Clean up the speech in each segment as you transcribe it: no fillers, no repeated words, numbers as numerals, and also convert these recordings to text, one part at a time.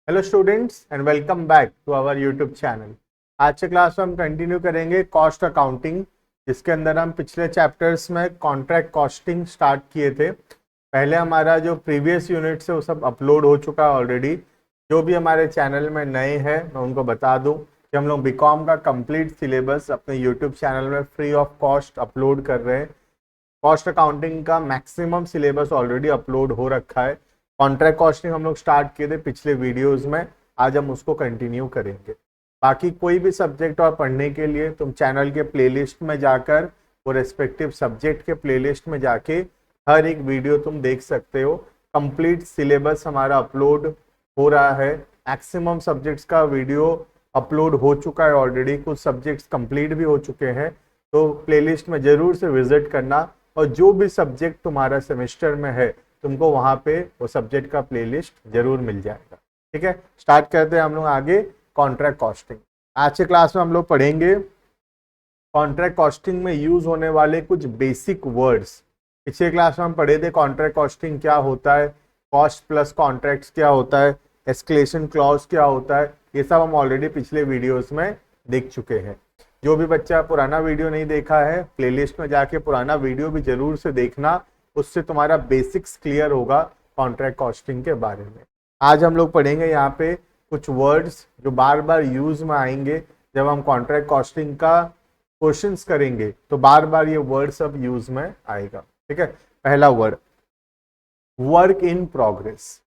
Hello students and welcome back to our YouTube channel. आज के class में हम कंटिन्यू करेंगे कॉस्ट अकाउंटिंग, जिसके अंदर हम पिछले चैप्टर्स में कॉन्ट्रैक्ट कॉस्टिंग स्टार्ट किए थे। पहले हमारा जो प्रीवियस यूनिट्स है वो सब अपलोड हो चुका है ऑलरेडी। जो भी हमारे चैनल में नए हैं मैं उनको बता दूं कि हम लोग बीकॉम का कंप्लीट सिलेबस अपने यूट्यूब चैनल में फ्री ऑफ कॉस्ट अपलोड कर रहे हैं। कॉस्ट अकाउंटिंग का मैक्सिमम सिलेबस ऑलरेडी अपलोड हो रखा है। कॉन्ट्रैक्ट कॉस्टिंग हम लोग स्टार्ट किए थे पिछले वीडियोस में, आज हम उसको कंटिन्यू करेंगे। बाकी कोई भी सब्जेक्ट और पढ़ने के लिए तुम चैनल के प्लेलिस्ट में जाकर वो रेस्पेक्टिव सब्जेक्ट के प्लेलिस्ट में जाके हर एक वीडियो तुम देख सकते हो। कंप्लीट सिलेबस हमारा अपलोड हो रहा है। मैक्सिमम सब्जेक्ट्स का वीडियो अपलोड हो चुका है ऑलरेडी, कुछ सब्जेक्ट्स कंप्लीट भी हो चुके हैं। तो प्लेलिस्ट में ज़रूर से विजिट करना, और जो भी सब्जेक्ट तुम्हारा सेमेस्टर में है तुमको वहाँ पे वो सब्जेक्ट का प्लेलिस्ट जरूर मिल जाएगा। ठीक है, स्टार्ट करते हैं हम लोग आगे कॉन्ट्रैक्ट कॉस्टिंग। आज के क्लास में हम लोग पढ़ेंगे कॉन्ट्रैक्ट कॉस्टिंग में यूज होने वाले कुछ बेसिक वर्ड्स। पिछले क्लास में हम पढ़े थे कॉन्ट्रैक्ट कॉस्टिंग क्या होता है, कॉस्ट प्लस कॉन्ट्रैक्ट्स क्या होता है, एस्केलेशन क्लॉज क्या होता है, ये सब हम ऑलरेडी पिछले वीडियोस में देख चुके हैं। जो भी बच्चा पुराना वीडियो नहीं देखा है, प्लेलिस्ट में जाके पुराना वीडियो भी जरूर से देखना, उससे तुम्हारा बेसिक्स क्लियर होगा कॉन्ट्रैक्ट कॉस्टिंग के बारे में। आज हम लोग पढ़ेंगे यहाँ पे कुछ वर्ड्स जो बार बार यूज में आएंगे। जब हम कॉन्ट्रैक्ट कॉस्टिंग का क्वेश्चंस करेंगे तो बार बार ये वर्ड सब यूज में आएगा। ठीक है, पहला word work in progress.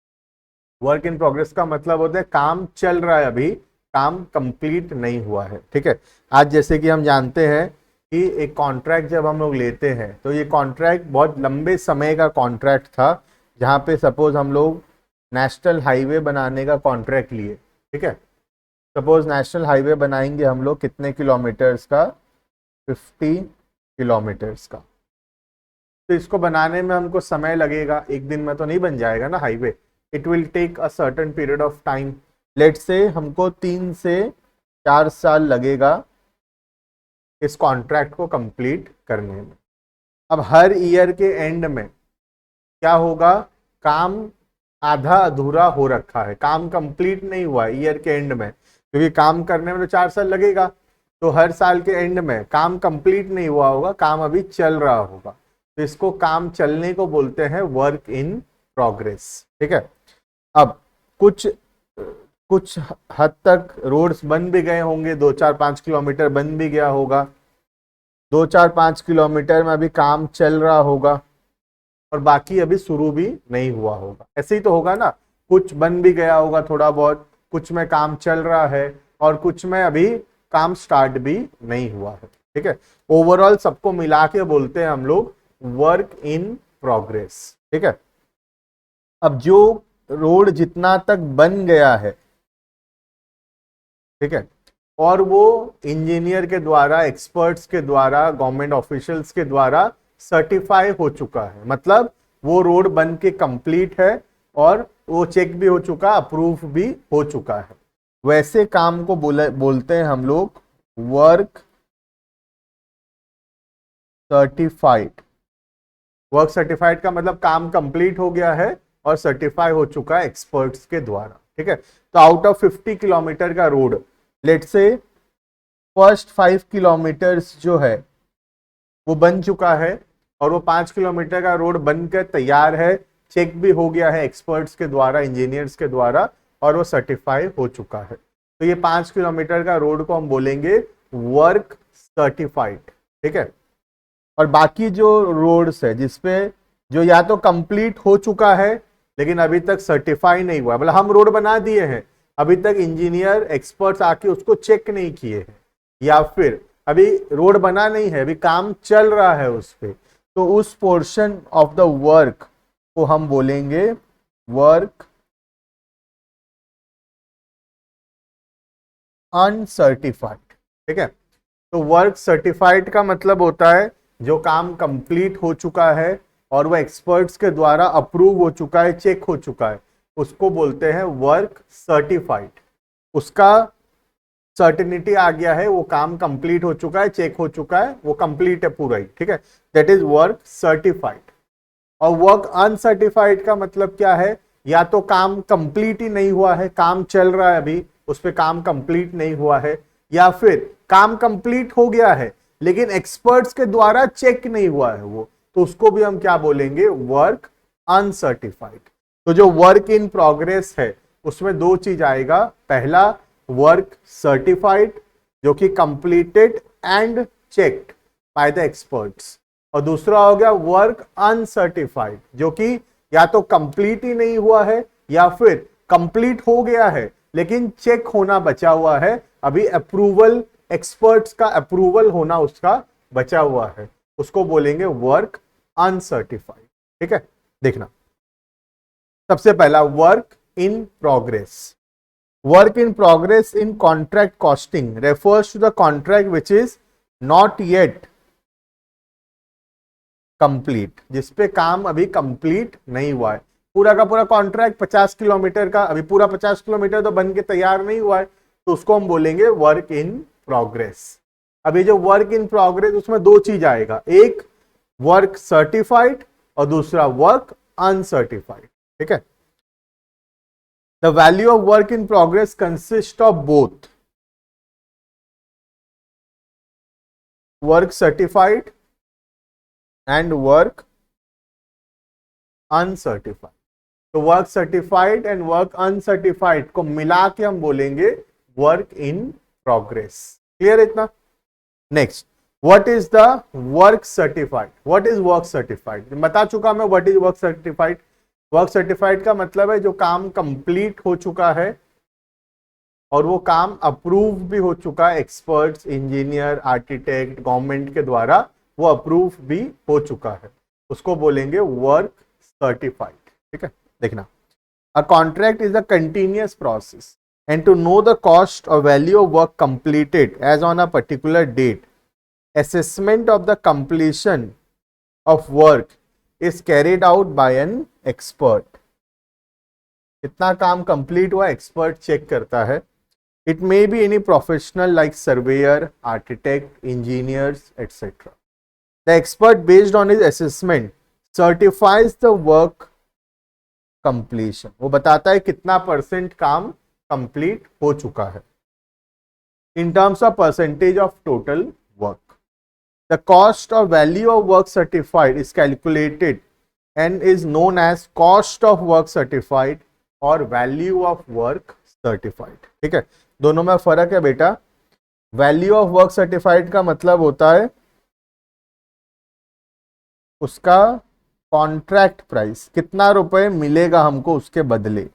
Work in progress का मतलब होता है काम चल रहा है, अभी काम कंप्लीट नहीं हुआ है। ठीक है, आज जैसे कि हम जानते हैं कि एक कॉन्ट्रैक्ट जब हम लोग लेते हैं तो ये कॉन्ट्रैक्ट बहुत लंबे समय का कॉन्ट्रैक्ट था, जहाँ पे सपोज हम लोग नेशनल हाईवे बनाने का कॉन्ट्रैक्ट लिए। ठीक है, सपोज नेशनल हाईवे बनाएंगे हम लोग कितने किलोमीटर्स का, 50 किलोमीटर्स का। तो इसको बनाने में हमको समय लगेगा, एक दिन में तो नहीं बन जाएगा ना highway. It will take a certain period of time. लेट से हमको 3 से 4 साल लगेगा इस कॉन्ट्रैक्ट को कंप्लीट करने में। अब हर ईयर के एंड में क्या होगा, काम आधा अधूरा हो रखा है, काम कंप्लीट नहीं हुआ है ईयर के एंड में, क्योंकि काम करने में तो 4 साल लगेगा। तो हर साल के एंड में काम कंप्लीट नहीं हुआ होगा, काम अभी चल रहा होगा, तो इसको काम चलने को बोलते हैं वर्क इन प्रोग्रेस। ठीक है, अब कुछ हद तक रोड्स बन भी गए होंगे, 2-4-5 किलोमीटर बन भी गया होगा, 2-4-5 किलोमीटर में अभी काम चल रहा होगा, और बाकी अभी शुरू भी नहीं हुआ होगा। ऐसे ही तो होगा ना, कुछ बन भी गया होगा थोड़ा बहुत, कुछ में काम चल रहा है, और कुछ में अभी काम स्टार्ट भी नहीं हुआ है। ठीक है, ओवरऑल सबको मिला के बोलते हैं हम लोग वर्क इन प्रोग्रेस। ठीक है, अब जो रोड जितना तक बन गया है, ठीक है, और वो इंजीनियर के द्वारा, एक्सपर्ट्स के द्वारा, गवर्नमेंट ऑफिशियल्स के द्वारा सर्टिफाई हो चुका है, मतलब वो रोड बन के कंप्लीट है और वो चेक भी हो चुका, अप्रूव भी हो चुका है, वैसे काम को बोलते हैं हम लोग वर्क सर्टिफाइड। वर्क सर्टिफाइड का मतलब काम कंप्लीट हो गया है और सर्टिफाई हो चुका है एक्सपर्ट्स के द्वारा। ठीक है, तो आउट ऑफ 50 किलोमीटर का रोड, लेट से फर्स्ट 5 किलोमीटर्स जो है वो बन चुका है, और वो 5 किलोमीटर का रोड बनकर तैयार है, चेक भी हो गया है एक्सपर्ट्स के द्वारा, इंजीनियर्स के द्वारा, और वो सर्टिफाई हो चुका है। तो ये 5 किलोमीटर का रोड को हम बोलेंगे वर्क सर्टिफाइड। ठीक है, और बाकी जो रोड्स है जिसपे जो या तो कंप्लीट हो चुका है लेकिन अभी तक सर्टिफाई नहीं हुआ, मतलब हम रोड बना दिए हैं, अभी तक इंजीनियर एक्सपर्ट्स आके उसको चेक नहीं किए हैं, या फिर अभी रोड बना नहीं है, अभी काम चल रहा है उस पे, तो उस पोर्शन ऑफ द वर्क को हम बोलेंगे वर्क अनसर्टिफाइड। ठीक है, तो वर्क सर्टिफाइड का मतलब होता है जो काम कंप्लीट हो चुका है और वो एक्सपर्ट्स के द्वारा अप्रूव हो चुका है, चेक हो चुका है, उसको बोलते हैं वर्क सर्टिफाइड। उसका सर्टिनिटी आ गया है, वो काम कंप्लीट हो चुका है, चेक हो चुका है, वो कंप्लीट है पूरा ही। ठीक है, दैट इज वर्क सर्टिफाइड। और वर्क अनसर्टिफाइड का मतलब क्या है, या तो काम कंप्लीट ही नहीं हुआ है, काम चल रहा है अभी, उस पर काम कंप्लीट नहीं हुआ है, या फिर काम कंप्लीट हो गया है लेकिन एक्सपर्ट्स के द्वारा चेक नहीं हुआ है वो, तो उसको भी हम क्या बोलेंगे, वर्क अनसर्टिफाइड। तो जो वर्क इन प्रोग्रेस है उसमें दो चीज आएगा, पहला वर्क सर्टिफाइड जो कि completed and checked by the experts, और दूसरा हो गया वर्क अनसर्टिफाइड जो कि या तो कंप्लीट ही नहीं हुआ है या फिर कंप्लीट हो गया है लेकिन चेक होना बचा हुआ है, अभी अप्रूवल, एक्सपर्ट्स का अप्रूवल होना उसका बचा हुआ है, उसको बोलेंगे वर्क अनसर्टिफाइड। ठीक है, देखना सबसे पहला work in progress. Work in progress in contract costing refers to the contract which is not yet complete, जिसपे काम अभी कंप्लीट नहीं हुआ है। पूरा का पूरा कॉन्ट्रैक्ट 50 किलोमीटर का, अभी पूरा 50 किलोमीटर तो बन के तैयार नहीं हुआ है, तो उसको हम बोलेंगे वर्क इन प्रोग्रेस। अभी जो वर्क इन प्रोग्रेस उसमें दो चीज आएगा, एक वर्क सर्टिफाइड और दूसरा वर्क अनसर्टिफाइड। ठीक है, the value of work in progress consist of both work certified and work uncertified. तो work certified and work uncertified को मिला के हम बोलेंगे वर्क इन प्रोग्रेस। क्लियर इतना? Next, what is the work certified? What is work certified? बता चुका मैं what is work certified. Work certified का मतलब है जो काम कंप्लीट हो चुका है और वो काम अप्रूव भी हो चुका है, एक्सपर्ट्स, इंजीनियर, आर्किटेक्ट, गवर्नमेंट के द्वारा वो अप्रूव भी हो चुका है, उसको बोलेंगे वर्क सर्टिफाइड। ठीक है, देखना, a contract is a continuous process and to know the cost or value of work completed as on a particular date, assessment of the completion of work is carried out by an expert. कितना काम complete हुआ expert check करता है। It may be any professional like surveyor, architect, engineers, etc. The expert based on his assessment certifies the work completion. वो बताता है कितना percent काम कंप्लीट हो चुका है in terms of percentage of total work. The cost और value of work certified is calculated and is known as cost of work certified और वैल्यू ऑफ वर्क सर्टिफाइड। ठीक है, दोनों में फर्क है बेटा। वैल्यू ऑफ वर्क सर्टिफाइड का मतलब होता है उसका कॉन्ट्रैक्ट प्राइस, कितना रुपए मिलेगा हमको उसके बदले,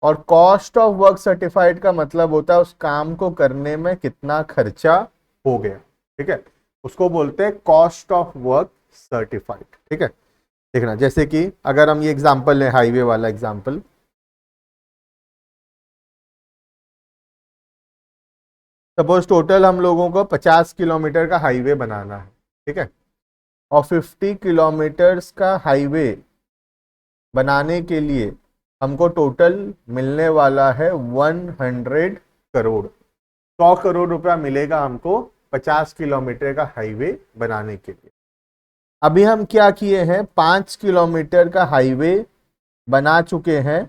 और कॉस्ट ऑफ वर्क सर्टिफाइड का मतलब होता है उस काम को करने में कितना खर्चा हो गया। ठीक है, उसको बोलते हैं कॉस्ट ऑफ वर्क सर्टिफाइड। ठीक है, देखना, जैसे कि अगर हम ये एग्जांपल लें, हाईवे वाला एग्जांपल, सपोज टोटल हम लोगों को 50 किलोमीटर का हाईवे बनाना है। ठीक है, और 50 किलोमीटर्स का हाईवे बनाने के लिए हमको टोटल मिलने वाला है 100 करोड़। 100 करोड़ रुपया मिलेगा हमको 50 किलोमीटर का हाईवे बनाने के लिए। अभी हम क्या किए हैं, 5 किलोमीटर का हाईवे बना चुके हैं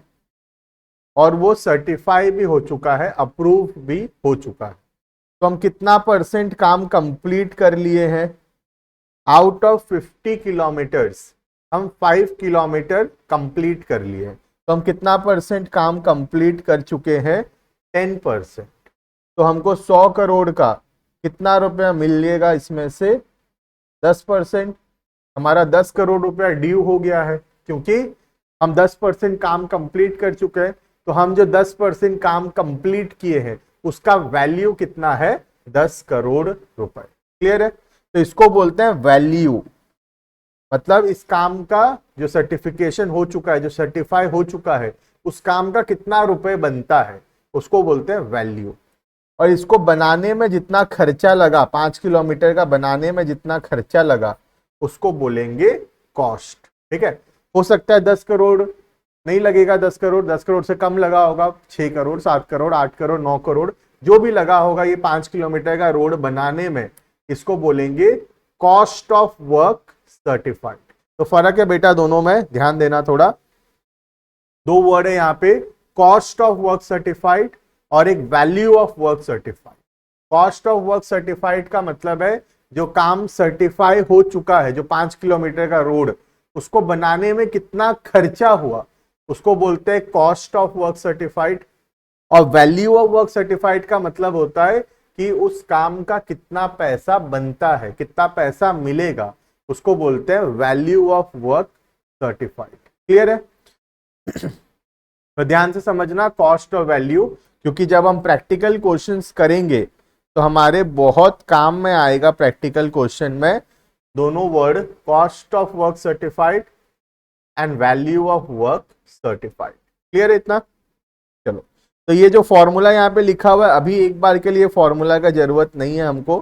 और वो सर्टिफाई भी हो चुका है, अप्रूव भी हो चुका है। तो हम कितना परसेंट काम कंप्लीट कर लिए हैं? आउट ऑफ 50 किलोमीटर्स हम 5 किलोमीटर कंप्लीट कर लिए हैं, तो हम कितना परसेंट काम कंप्लीट कर चुके हैं? 10%। तो हमको 100 करोड़ का कितना रुपया मिलेगा? इसमें से 10%। हमारा 10 करोड़ रुपया ड्यू हो गया है क्योंकि हम 10% काम कंप्लीट कर चुके हैं। तो हम जो 10% काम कंप्लीट किए हैं उसका वैल्यू कितना है? 10 करोड़ रुपए। क्लियर है? तो इसको बोलते हैं वैल्यू, मतलब इस काम का जो सर्टिफिकेशन हो चुका है, जो सर्टिफाई हो चुका है, उस काम का कितना रुपए बनता है उसको बोलते हैं वैल्यू। और इसको बनाने में जितना खर्चा लगा, 5 किलोमीटर का बनाने में जितना खर्चा लगा उसको बोलेंगे कॉस्ट। ठीक है, हो सकता है 10 करोड़ नहीं लगेगा, 10 करोड़ 10 करोड़ से कम लगा होगा, 6 करोड़ 7 करोड़ 8 करोड़ 9 करोड़ जो भी लगा होगा ये 5 किलोमीटर का रोड बनाने में, इसको बोलेंगे कॉस्ट ऑफ वर्क सर्टिफाइड। तो फर्क है बेटा दोनों में, ध्यान देना थोड़ा। दो वर्ड है यहाँ पे, कॉस्ट ऑफ वर्क सर्टिफाइड और एक value of work certified. Cost of work certified का मतलब है जो काम सर्टिफाई हो चुका है, जो 5 किलोमीटर का रोड, उसको बनाने में कितना खर्चा हुआ, उसको बोलते हैं कॉस्ट ऑफ वर्क सर्टिफाइड। और वैल्यू ऑफ वर्क सर्टिफाइड का मतलब होता है कि उस काम का कितना पैसा बनता है, कितना पैसा मिलेगा, उसको बोलते हैं value of work certified. Clear है? तो ध्यान से समझना कॉस्ट और वैल्यू, क्योंकि जब हम प्रैक्टिकल क्वेश्चंस करेंगे तो हमारे बहुत काम में आएगा प्रैक्टिकल क्वेश्चन में दोनों word, cost of work certified and value of work certified. Clear है इतना? चलो, तो ये जो फॉर्मूला यहाँ पे लिखा हुआ है, अभी एक बार के लिए फॉर्मूला का जरूरत नहीं है हमको,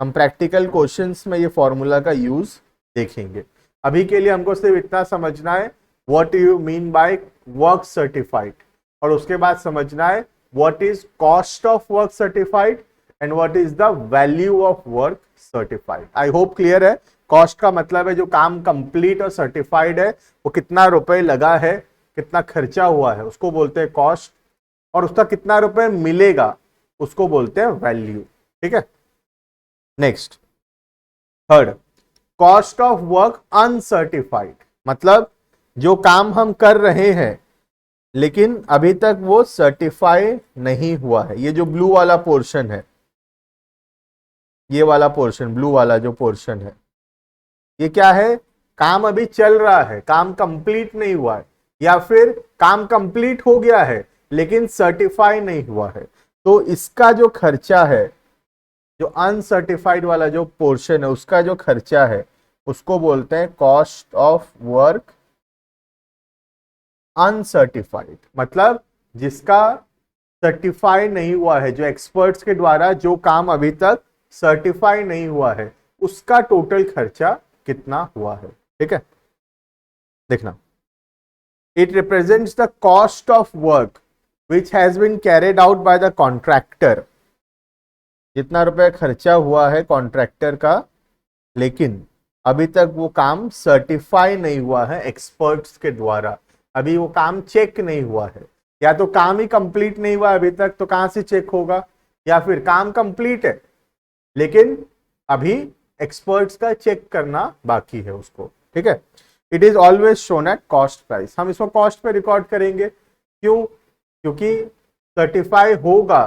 हम प्रैक्टिकल क्वेश्चंस में ये फॉर्मूला का यूज देखेंगे। अभी के लिए हमको सिर्फ इतना समझना है what you mean by work certified, और उसके बाद समझना है what is cost of work certified and what is the value of work certified. I hope clear है। कॉस्ट का मतलब है जो काम कंप्लीट और सर्टिफाइड है वो कितना रुपए लगा है, कितना खर्चा हुआ है, उसको बोलते हैं कॉस्ट, और उसका कितना रुपए मिलेगा उसको बोलते हैं वैल्यू। ठीक है? Next, third, cost of work uncertified, मतलब जो काम हम कर रहे हैं लेकिन अभी तक वो सर्टिफाई नहीं हुआ है। ये जो ब्लू वाला पोर्शन है, ये वाला पोर्शन, ब्लू वाला जो पोर्शन है, ये क्या है? काम अभी चल रहा है, काम कंप्लीट नहीं हुआ है, या फिर काम कंप्लीट हो गया है लेकिन सर्टिफाई नहीं हुआ है। तो इसका जो खर्चा है, जो अनसर्टिफाइड वाला जो पोर्शन है, उसका जो खर्चा है उसको बोलते हैं कॉस्ट ऑफ वर्क अनसर्टिफाइड, मतलब जिसका सर्टिफाई नहीं हुआ है, जो एक्सपर्ट्स के द्वारा जो काम अभी तक सर्टिफाई नहीं हुआ है, उसका टोटल खर्चा कितना हुआ है। ठीक है? देखना, it represents the cost of work which has been carried out by the contractor, जितना रुपए खर्चा हुआ है कॉन्ट्रैक्टर का, लेकिन अभी तक वो काम सर्टिफाई नहीं हुआ है एक्सपर्ट्स के द्वारा, अभी वो काम चेक नहीं हुआ है, या तो काम ही कंप्लीट नहीं हुआ अभी तक, तो कहां से चेक होगा, या फिर काम कंप्लीट है लेकिन अभी एक्सपर्ट्स का चेक करना बाकी है उसको। ठीक है? It is always shown at cost price, हम इसको कॉस्ट पे रिकॉर्ड करेंगे। क्यों? क्योंकि सर्टिफाई होगा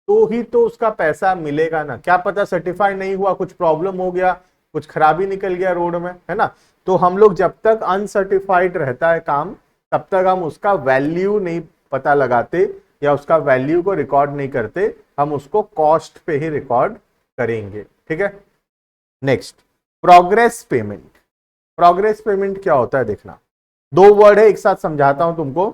तो ही तो उसका पैसा मिलेगा ना, क्या पता सर्टिफाई नहीं हुआ, कुछ प्रॉब्लम हो गया, कुछ खराबी निकल गया रोड में, है ना? तो हम लोग जब तक अनसर्टिफाइड रहता है काम, तब तक हम उसका वैल्यू नहीं पता लगाते या उसका वैल्यू को रिकॉर्ड नहीं करते, हम उसको कॉस्ट पे ही रिकॉर्ड करेंगे। ठीक है? Next, progress payment. Progress payment क्या होता है देखना, दो वर्ड है, एक साथ समझाता हूं तुमको।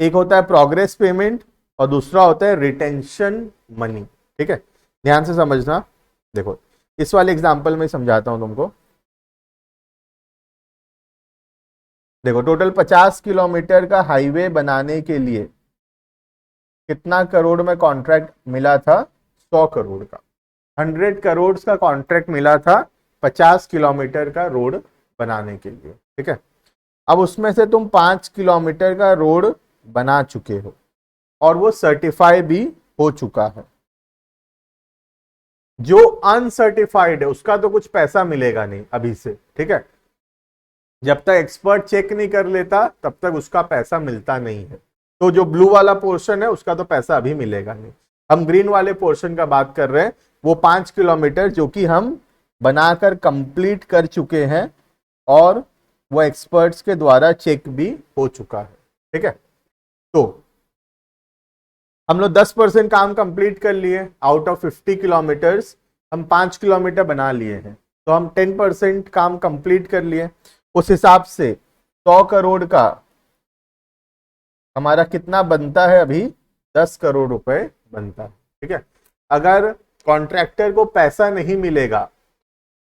एक होता है प्रोग्रेस पेमेंट और दूसरा होता है रिटेंशन मनी। ठीक है? ध्यान से समझना। देखो, इस वाले एग्जांपल में समझाता हूं तुमको। देखो, टोटल 50 किलोमीटर का हाईवे बनाने के लिए कितना करोड़ में कॉन्ट्रैक्ट मिला था? 100 करोड़ का। 100 करोड़ का कॉन्ट्रैक्ट मिला था 50 किलोमीटर का रोड बनाने के लिए। ठीक है? अब उसमें से तुम 5 किलोमीटर का रोड बना चुके हो और वो सर्टिफाई भी हो चुका है। जो अनसर्टिफाइड है उसका तो कुछ पैसा मिलेगा नहीं अभी से। ठीक है? जब तक एक्सपर्ट चेक नहीं कर लेता तब तक उसका पैसा मिलता नहीं है। तो जो ब्लू वाला पोर्शन है उसका तो पैसा अभी मिलेगा नहीं। हम ग्रीन वाले पोर्शन का बात कर रहे हैं, वो 5 किलोमीटर जो कि हम बनाकर कंप्लीट कर चुके हैं और वो एक्सपर्ट्स के द्वारा चेक भी हो चुका है। ठीक है? तो हम लोग 10% काम कंप्लीट कर लिए, आउट ऑफ 50 किलोमीटर्स हम 5 किलोमीटर बना लिए हैं, तो हम 10% काम कंप्लीट कर लिए। उस हिसाब से 100 करोड़ का हमारा कितना बनता है? अभी 10 करोड़ रुपए बनता है। ठीक है? अगर कॉन्ट्रैक्टर को पैसा नहीं मिलेगा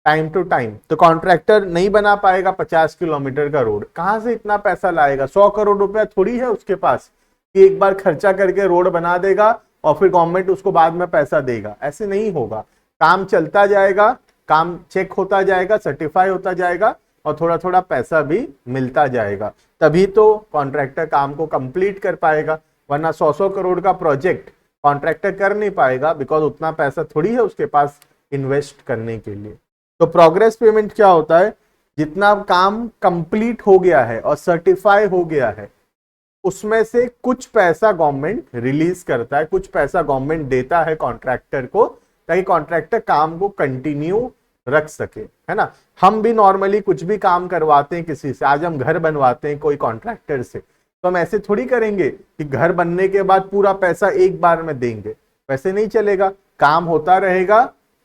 टाइम टू टाइम तो कॉन्ट्रैक्टर नहीं बना पाएगा 50 किलोमीटर का रोड। कहां से इतना पैसा लाएगा? 100 करोड़ रुपया थोड़ी है उसके पास कि एक बार खर्चा करके रोड बना देगा और फिर गवर्नमेंट उसको बाद में पैसा देगा। ऐसे नहीं होगा। काम चलता जाएगा, काम चेक होता जाएगा, सर्टिफाई होता जाएगा और थोड़ा थोड़ा पैसा भी मिलता जाएगा, तभी तो कॉन्ट्रैक्टर काम को कंप्लीट कर पाएगा। वरना 100 करोड़ का प्रोजेक्ट कॉन्ट्रैक्टर कर नहीं पाएगा, बिकॉज उतना पैसा थोड़ी है उसके पास इन्वेस्ट करने के लिए। तो प्रोग्रेस पेमेंट क्या होता है, जितना काम कंप्लीट हो गया है और सर्टिफाई हो गया है उसमें से कुछ पैसा गवर्नमेंट रिलीज करता है, कुछ पैसा गवर्नमेंट देता है कॉन्ट्रैक्टर को, ताकि कॉन्ट्रैक्टर काम को कंटिन्यू रख सके, है ना। हम भी नॉर्मली कुछ भी काम करवाते हैं किसी से, आज हम घर बनवाते हैं कोई कॉन्ट्रैक्टर से, तो हम ऐसे थोड़ी करेंगे कि घर बनने के बाद पूरा पैसा एक बार में देंगे, वैसे नहीं चलेगा। काम होता रहेगा,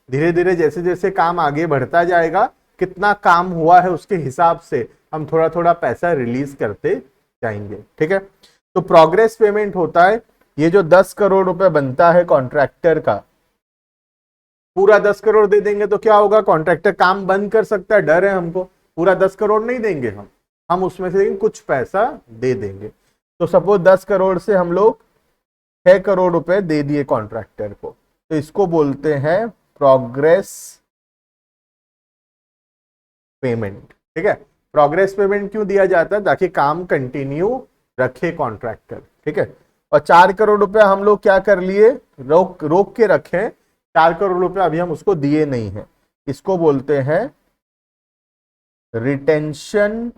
धीरे धीरे जैसे जैसे काम आगे बढ़ता जाएगा, कितना काम हुआ है उसके हिसाब से हम थोड़ा थोड़ा पैसा रिलीज करते जाएंगे, ठीक है। तो प्रोग्रेस पेमेंट होता है, ये जो 10 करोड़ रुपए बनता है कॉन्ट्रैक्टर का, पूरा 10 करोड़ दे देंगे तो क्या होगा, कॉन्ट्रैक्टर काम बंद कर सकता है, डर है हमको। पूरा 10 करोड़ नहीं देंगे हम उसमें से कुछ पैसा दे देंगे। तो सपोज 10 करोड़ से हम लोग 6 करोड़ रुपए दे दिए कॉन्ट्रैक्टर को, तो इसको बोलते हैं प्रोग्रेस पेमेंट, ठीक है। प्रोग्रेस पेमेंट क्यों दिया जाता है, ताकि काम कंटिन्यू रखे कॉन्ट्रैक्टर, ठीक है। और 4 करोड़ रुपया हम लोग क्या कर लिए, रोक के रखे, 4 करोड़ रुपया अभी हम उसको दिए नहीं है, इसको बोलते हैं रिटेंशन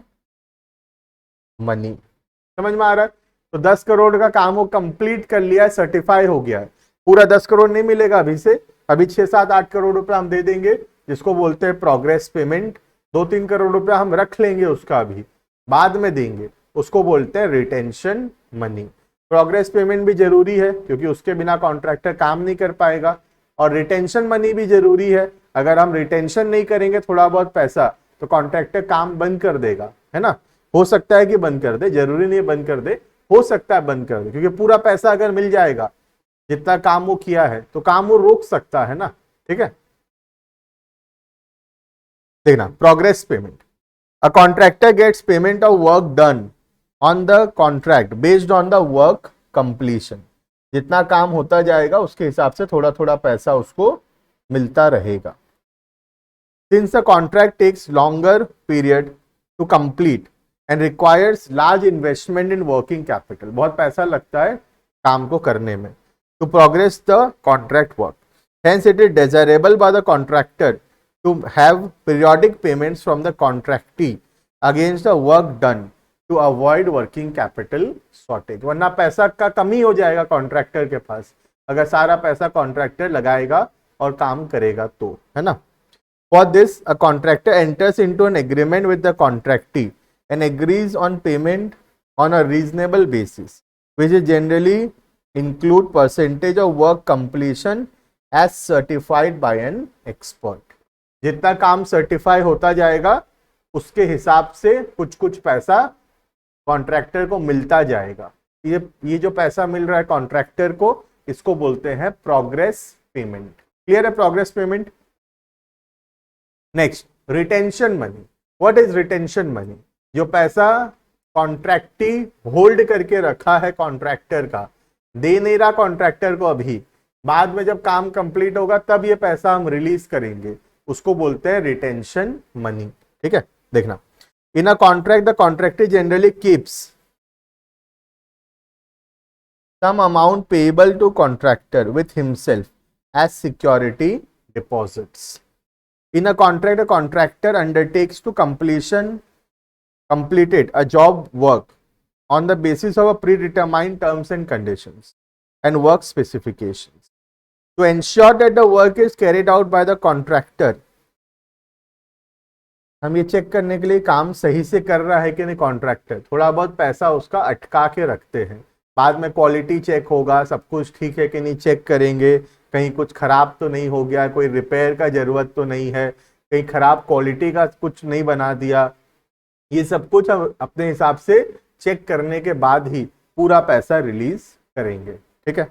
मनी। समझ में आ रहा है। तो 10 करोड़ का काम वो कंप्लीट कर लिया है, सर्टिफाई हो गया है, पूरा 10 करोड़ नहीं मिलेगा अभी से, अभी 6, 7, 8 करोड़ रुपया हम दे देंगे, जिसको बोलते हैं प्रोग्रेस पेमेंट। 2-3 करोड़ रुपया हम रख लेंगे उसका, अभी बाद में देंगे, उसको बोलते हैं रिटेंशन मनी। प्रोग्रेस पेमेंट भी जरूरी है, क्योंकि उसके बिना कॉन्ट्रैक्टर काम नहीं कर पाएगा, और रिटेंशन मनी भी जरूरी है। अगर हम रिटेंशन नहीं करेंगे थोड़ा बहुत पैसा, तो कॉन्ट्रैक्टर काम बंद कर देगा, है ना। हो सकता है कि बंद कर दे, जरूरी नहीं है बंद कर दे, हो सकता है बंद कर दे, क्योंकि पूरा पैसा अगर मिल जाएगा जितना काम वो किया है, तो काम वो रोक सकता है ना, ठीक है। देखना, progress payment, a contractor gets payment of work done on the contract based on the work completion. जितना काम होता जाएगा उसके हिसाब से थोड़ा थोड़ा पैसा उसको मिलता रहेगा। Since the contract takes longer period to complete and requires large investment in working capital, बहुत पैसा लगता है काम को करने में, to progress the contract work, hence it is desirable by the contractor to have periodic payments from the contractee against the work done to avoid working capital shortage। वरना पैसा का कमी हो जाएगा कॉन्ट्रैक्टर के पास, अगर सारा पैसा कॉन्ट्रैक्टर लगाएगा और काम करेगा तो, है ना। For this, a contractor enters into an agreement with the contractee and agrees on payment on a reasonable basis, which is generally include percentage of work completion as certified by an expert। जितना काम certify होता जाएगा उसके हिसाब से कुछ कुछ पैसा कॉन्ट्रैक्टर को मिलता जाएगा। ये जो पैसा मिल रहा है कॉन्ट्रैक्टर को, इसको बोलते हैं प्रोग्रेस पेमेंट। क्लियर है progress payment. Next, retention money. What is retention money? जो पैसा कॉन्ट्रैक्टी होल्ड करके रखा है कॉन्ट्रैक्टर का, दे नहीं रहा कॉन्ट्रैक्टर को अभी, बाद में जब काम कंप्लीट होगा तब ये पैसा हम रिलीज करेंगे, उसको बोलते हैं रिटेंशन मनी, ठीक है। देखना, in a contract the contractor generally keeps some amount payable to contractor with himself as security deposits. In a contract the contractor undertakes to completed a job work on the basis of a predetermined terms and conditions and work specifications to ensure that the work is carried out by the contractor। हम ये check करने के लिए काम सही से कर रहा है कि नहीं कॉन्ट्रैक्टर, थोड़ा बहुत पैसा उसका अटका के रखते हैं, बाद में क्वालिटी चेक होगा, सब कुछ ठीक है कि नहीं चेक करेंगे, कहीं कुछ खराब तो नहीं हो गया, कोई रिपेयर का जरूरत तो नहीं है, कहीं खराब क्वालिटी का कुछ नहीं बना दिया, ये सब कुछ हम अपने हिसाब से चेक करने के बाद ही पूरा पैसा रिलीज करेंगे, ठीक है।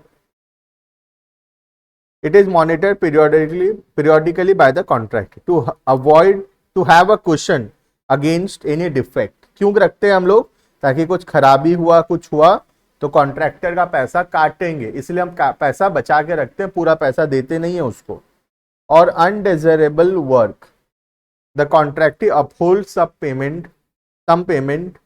It is monitored periodically by the contractor to avoid to have a cushion against any defect। क्यों रखते हैं हम लोग? ताकि कुछ खराबी हुआ, कुछ हुआ तो कॉन्ट्रैक्टर का पैसा काटेंगे, इसलिए हम पैसा बचा के रखते हैं, पूरा पैसा देते नहीं है उसको। और undesirable work, the contractee uphold some payment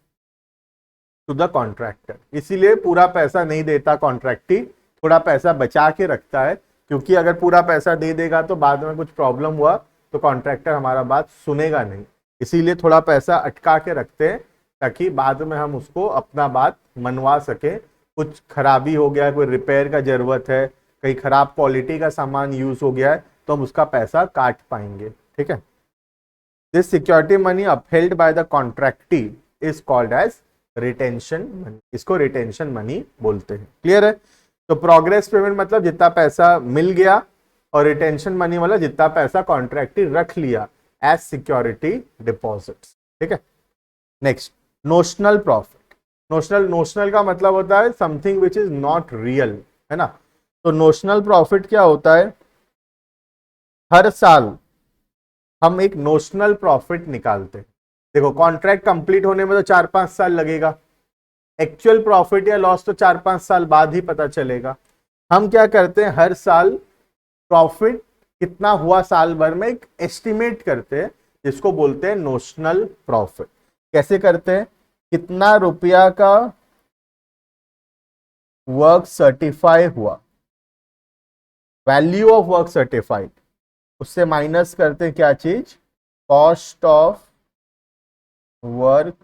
to the contractor. इसीलिए पूरा पैसा नहीं देता कॉन्ट्रैक्टी, थोड़ा पैसा बचा के रखता है, क्योंकि अगर पूरा पैसा दे देगा तो बाद में कुछ प्रॉब्लम हुआ तो कॉन्ट्रैक्टर हमारा बात सुनेगा नहीं। इसीलिए थोड़ा पैसा अटका के रखते हैं ताकि बाद में हम उसको अपना बात मनवा सके। कुछ खराबी हो गया, कोई रिपेयर का जरूरत है, कहीं खराब क्वालिटी का सामान यूज हो गया है तो हम उसका पैसा काट पाएंगे। ठीक है, this security money upheld by the contractee is called as retention money. इसको रिटेंशन मनी बोलते हैं। क्लियर है? तो प्रोग्रेस पेमेंट मतलब जितना पैसा मिल गया, और रिटेंशन मनी मतलब जितना पैसा कॉन्ट्रैक्टी रख लिया एज सिक्योरिटी डिपॉजिट्स। ठीक है, नेक्स्ट नोशनल प्रॉफिट। नोशनल का मतलब होता है something which is not real, है ना। तो नोशनल प्रॉफिट क्या होता है? हर साल हम एक नोशनल प्रॉफिट निकालते हैं। देखो, कॉन्ट्रैक्ट कंप्लीट होने में तो 4-5 साल लगेगा, एक्चुअल प्रॉफिट या लॉस तो 4-5 साल बाद ही पता चलेगा। हम क्या करते हैं, हर साल प्रॉफिट कितना हुआ साल भर में एक एस्टिमेट करते हैं, जिसको बोलते हैं नोशनल प्रॉफिट। कैसे करते हैं? कितना रुपया का वर्क सर्टिफाई हुआ, वैल्यू ऑफ वर्क सर्टिफाइड, उससे माइनस करते हैं क्या चीज? Cost of work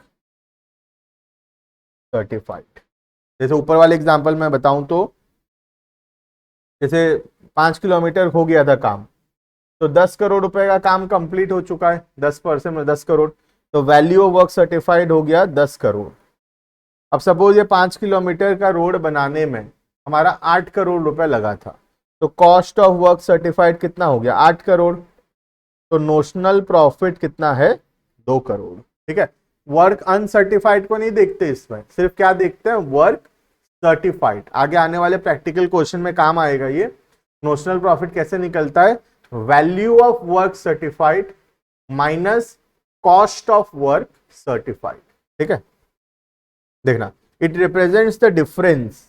certified. जैसे ऊपर वाले एग्जांपल में बताऊं तो, जैसे 5 किलोमीटर हो गया था काम, तो 10 करोड़ रुपए का काम कंप्लीट हो चुका है, 10% में 10 करोड़, तो वैल्यू ऑफ वर्क सर्टिफाइड हो गया 10 करोड़। अब सपोज ये 5 किलोमीटर का रोड बनाने में हमारा 8 करोड़ रुपए लगा था, तो कॉस्ट ऑफ वर्क सर्टिफाइड कितना हो गया? 8 करोड़। तो नोशनल प्रॉफिट कितना है? 2 करोड़। ठीक है, वर्क अनसर्टिफाइड को नहीं देखते इसमें, सिर्फ क्या देखते हैं? Work certified. आगे आने वाले प्रैक्टिकल क्वेश्चन में काम आएगा ये। नोशनल प्रॉफिट कैसे निकलता है? Value of work certified minus cost of work certified. ठीक है, देखना, it represents the difference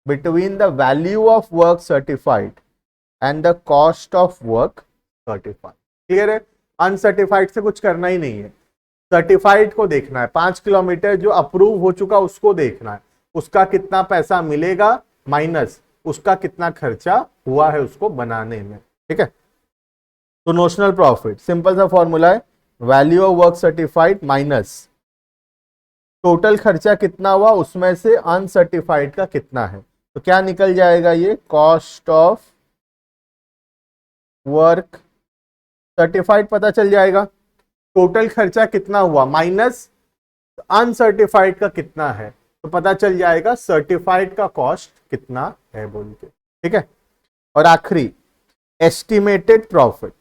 between the value of work certified and the cost of work certified. Clear है? अनसर्टिफाइड से कुछ करना ही नहीं है, सर्टिफाइड को देखना है। 5 किलोमीटर जो अप्रूव हो चुका उसको देखना है, उसका कितना पैसा मिलेगा माइनस उसका कितना खर्चा हुआ है उसको बनाने में। ठीक है, तो नोशनल प्रॉफिट सिंपल सा फॉर्मूला है, value of work certified minus total खर्चा कितना हुआ उसमें से अनसर्टिफाइड का कितना है, तो क्या निकल जाएगा? ये कॉस्ट ऑफ वर्क सर्टिफाइड पता चल जाएगा। टोटल खर्चा कितना हुआ माइनस अनसर्टिफाइड का कितना है, तो पता चल जाएगा सर्टिफाइड का कॉस्ट कितना है बोल के। ठीक है, और आखिरी एस्टिमेटेड प्रॉफिट।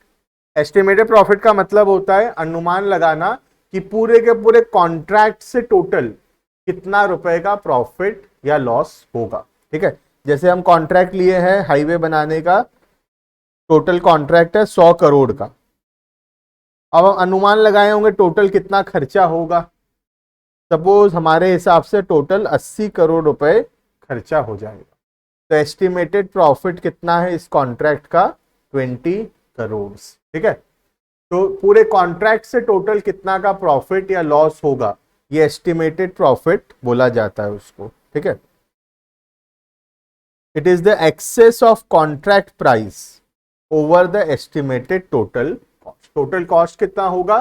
एस्टिमेटेड प्रॉफिट का मतलब होता है अनुमान लगाना कि पूरे के पूरे कॉन्ट्रैक्ट से टोटल कितना रुपए का प्रॉफिट या लॉस होगा। ठीक है, जैसे हम कॉन्ट्रैक्ट लिए हैं हाईवे बनाने का, टोटल कॉन्ट्रैक्ट है 100 करोड़ का। अब हम अनुमान लगाए होंगे टोटल कितना खर्चा होगा, सपोज हमारे हिसाब से टोटल 80 करोड़ रुपए खर्चा हो जाएगा, तो एस्टिमेटेड प्रॉफिट कितना है इस कॉन्ट्रैक्ट का? 20 करोड़। ठीक है, तो पूरे कॉन्ट्रैक्ट से टोटल कितना का प्रॉफिट या लॉस होगा, ये एस्टिमेटेड प्रॉफिट बोला जाता है उसको। ठीक है, it is the excess of contract price over the estimated total cost. Total cost कितना होगा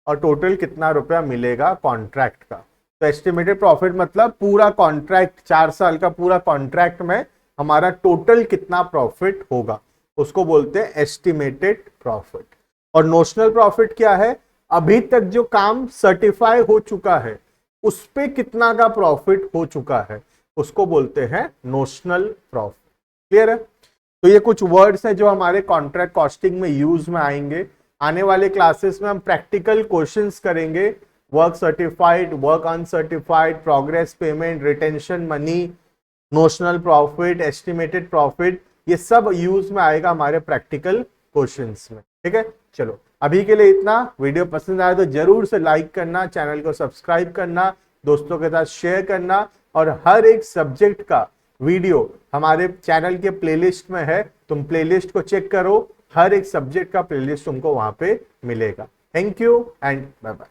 और टोटल कितना रुपया मिलेगा कॉन्ट्रैक्ट का। तो एस्टिमेटेड प्रॉफिट मतलब पूरा कॉन्ट्रैक्ट, 4 साल का पूरा कॉन्ट्रैक्ट में हमारा टोटल कितना प्रॉफिट होगा, उसको बोलते हैं एस्टिमेटेड प्रॉफिट। और नोशनल प्रॉफिट क्या है? अभी तक जो काम सर्टिफाई हो चुका है उस पे कितना का प्रॉफिट हो चुका है, उसको बोलते हैं नोशनल प्रॉफिट। क्लियर है? तो ये कुछ वर्ड्स हैं जो हमारे कॉन्ट्रैक्ट कॉस्टिंग में यूज में आएंगे। आने वाले क्लासेस में हम प्रैक्टिकल क्वेश्चंस करेंगे, work certified, work uncertified, progress payment, retention money, notional profit, estimated profit, ये सब यूज में आएगा हमारे प्रैक्टिकल क्वेश्चंस में। ठीक है, चलो अभी के लिए इतना। वीडियो पसंद आया तो जरूर से लाइक करना, चैनल को सब्सक्राइब करना, दोस्तों के साथ शेयर करना, और हर एक सब्जेक्ट का वीडियो हमारे चैनल के प्लेलिस्ट में है, तुम प्लेलिस्ट को चेक करो, हर एक सब्जेक्ट का प्लेलिस्ट तुमको वहां पे मिलेगा। Thank you and bye bye.